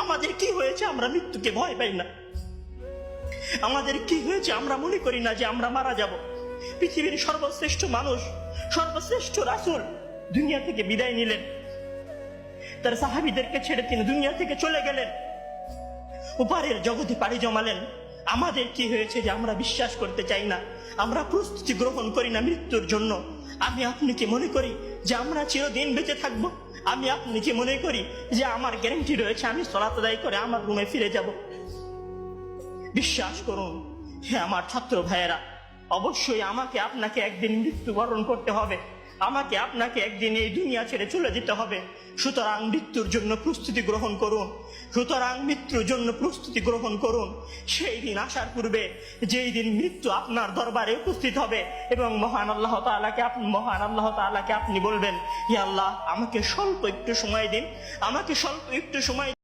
আমাদের কি হয়েছে আমরা মৃত্যুকে ভয় পাই না? আমাদের কি হয়েছে আমরা মনে করি না যে আমরা মারা যাব? পৃথিবীর সর্বশ্রেষ্ঠ মানুষ, সর্বশ্রেষ্ঠ রাসূল দুনিয়া থেকে বিদায় নিলেন, তার সাহাবীদেরকে ছেড়ে তিনি দুনিয়া থেকে চলে গেলেন, ওপারের জগতে পাড়ি জমালেন। আমাদের কি হয়েছে যে আমরা বিশ্বাস করতে চাই না, আমরা প্রস্তুতি গ্রহণ করি না মৃত্যুর জন্য? আমি আপনি কি মনে করি যে আমরা চিরদিন বেঁচে থাকবো? আমি আপনি কি মনে করি যে আমার গ্যারান্টি রয়েছে আমি সালাত আদায় করে আমার রুমে ফিরে যাব? বিশ্বাস করুন হে আমার ছাত্র ভাইয়েরা, অবশ্যই আমাকে আপনাকে একদিন মৃত্যুবরণ করতে হবে, আমাকে আপনাকে একদিন এই দুনিয়া ছেড়ে চলে যেতে হবে। সুতরাং মৃত্যুর জন্য প্রস্তুতি গ্রহণ করুন, সুতরাং মৃত্যুর জন্য প্রস্তুতি গ্রহণ করুন। সেই দিন আসার পূর্বে, যেই দিন মৃত্যু আপনার দরবারে উপস্থিত হবে এবং মহান আল্লাহ তাআলাকে আপনি বলবেন, হে আল্লাহ, আমাকে স্বল্প একটু সময় দিন, আমাকে স্বল্প একটু সময়